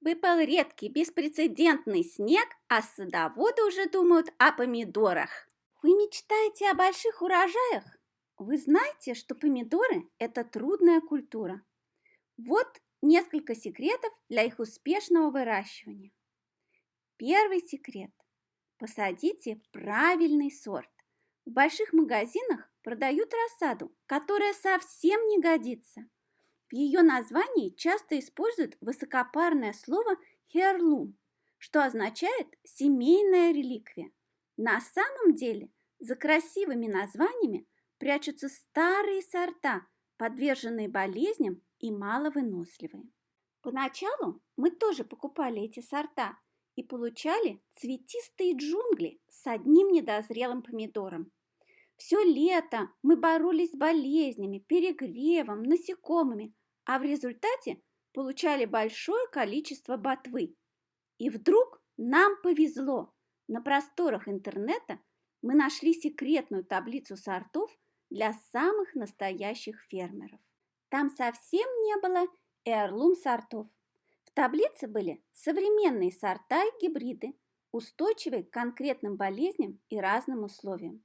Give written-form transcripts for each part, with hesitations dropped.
Выпал редкий, беспрецедентный снег, а садоводы уже думают о помидорах. Вы мечтаете о больших урожаях? Вы знаете, что помидоры– это трудная культура. Вот несколько секретов для их успешного выращивания. Первый секрет. Посадите правильный сорт. В больших магазинах продают рассаду, которая совсем не годится. В ее названии часто используют высокопарное слово «heirloom», что означает «семейная реликвия». На самом деле за красивыми названиями прячутся старые сорта, подверженные болезням и маловыносливые. Поначалу мы тоже покупали эти сорта и получали цветистые джунгли с одним недозрелым помидором. Все лето мы боролись с болезнями, перегревом, насекомыми, а в результате получали большое количество ботвы. И вдруг нам повезло. На просторах интернета мы нашли секретную таблицу сортов для самых настоящих фермеров. Там совсем не было heirloom сортов. В таблице были современные сорта и гибриды, устойчивые к конкретным болезням и разным условиям.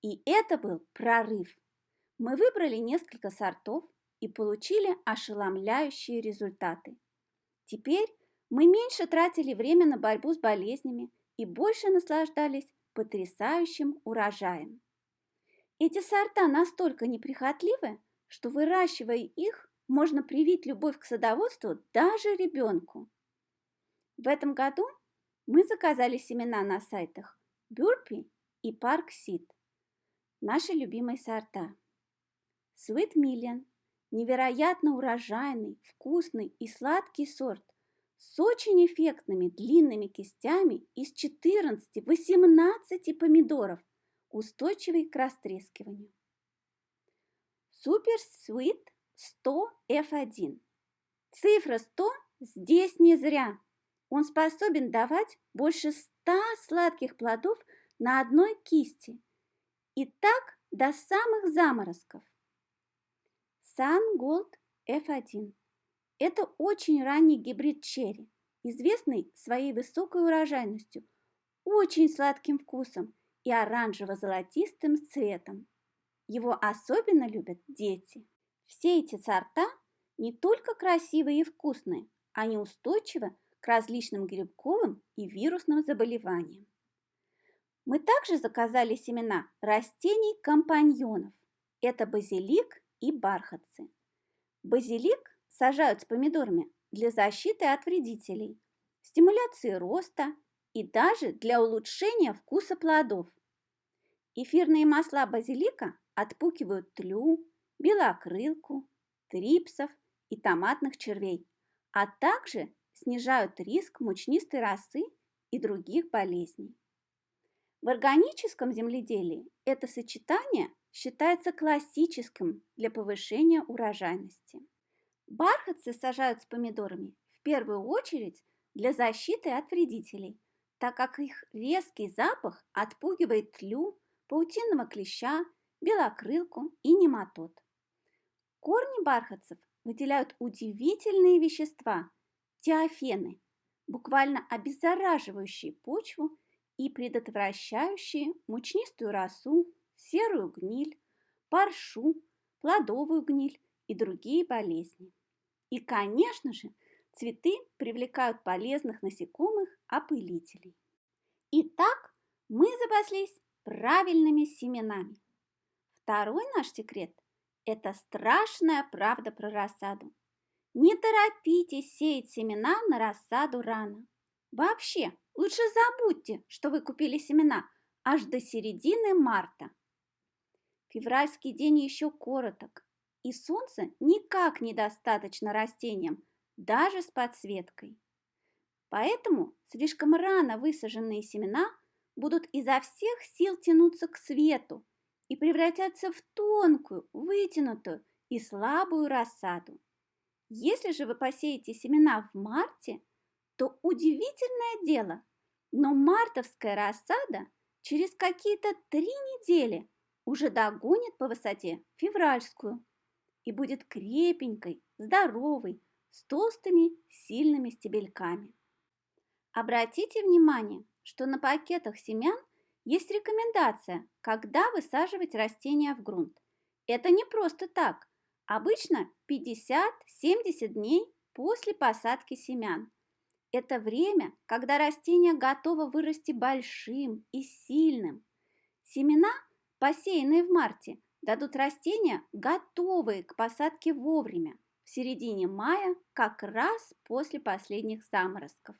И это был прорыв. Мы выбрали несколько сортов и получили ошеломляющие результаты. Теперь мы меньше тратили время на борьбу с болезнями и больше наслаждались потрясающим урожаем. Эти сорта настолько неприхотливы, что, выращивая их, можно привить любовь к садоводству даже ребенку. В этом году мы заказали семена на сайтах Burpee и Parkseed. Наши любимые сорта. Sweet Million – невероятно урожайный, вкусный и сладкий сорт с очень эффектными длинными кистями из 14-18 помидоров, устойчивый к растрескиванию. Super Sweet 100 F1. Цифра 100 здесь не зря. Он способен давать больше 100 сладких плодов на одной кисти. И так до самых заморозков. Sun Gold F1. Это очень ранний гибрид черри, известный своей высокой урожайностью, очень сладким вкусом и оранжево-золотистым цветом. Его особенно любят дети. Все эти сорта не только красивые и вкусные, они устойчивы к различным грибковым и вирусным заболеваниям. Мы также заказали семена растений-компаньонов. Это базилик и бархатцы. Базилик сажают с помидорами для защиты от вредителей, стимуляции роста и даже для улучшения вкуса плодов. Эфирные масла базилика отпугивают тлю, белокрылку, трипсов и томатных червей, а также снижают риск мучнистой росы и других болезней. В органическом земледелии это сочетание считается классическим для повышения урожайности. Бархатцы сажают с помидорами в первую очередь для защиты от вредителей, так как их резкий запах отпугивает тлю, паутинного клеща, белокрылку и нематод. Корни бархатцев выделяют удивительные вещества – тиофены, буквально обеззараживающие почву и предотвращающие мучнистую росу, серую гниль, паршу, плодовую гниль и другие болезни. И, конечно же, цветы привлекают полезных насекомых-опылителей. Итак, мы запаслись правильными семенами. Второй наш секрет – это страшная правда про рассаду. Не торопитесь сеять семена на рассаду рано. Вообще, лучше забудьте, что вы купили семена аж до середины марта. Февральский день еще короток, и солнца никак недостаточно растениям, даже с подсветкой. Поэтому слишком рано высаженные семена будут изо всех сил тянуться к свету и превратятся в тонкую, вытянутую и слабую рассаду. Если же вы посеете семена в марте, то удивительное дело, но мартовская рассада через какие-то 3 недели уже догонит по высоте февральскую и будет крепенькой, здоровой, с толстыми, сильными стебельками. Обратите внимание, что на пакетах семян есть рекомендация, когда высаживать растения в грунт. Это не просто так. Обычно 50-70 дней после посадки семян. Это время, когда растение готово вырасти большим и сильным. Семена, посеянные в марте, дадут растения, готовые к посадке вовремя, в середине мая, как раз после последних заморозков.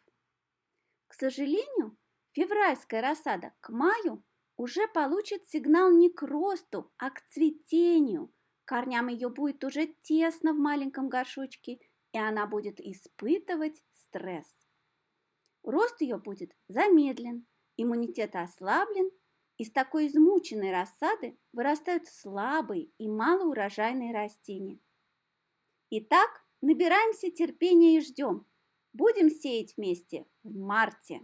К сожалению, февральская рассада к маю уже получит сигнал не к росту, а к цветению. Корням ее будет уже тесно в маленьком горшочке, и она будет испытывать стресс. Рост ее будет замедлен, иммунитет ослаблен, из такой измученной рассады вырастают слабые и малоурожайные растения. Итак, набираемся терпения и ждем. Будем сеять вместе в марте.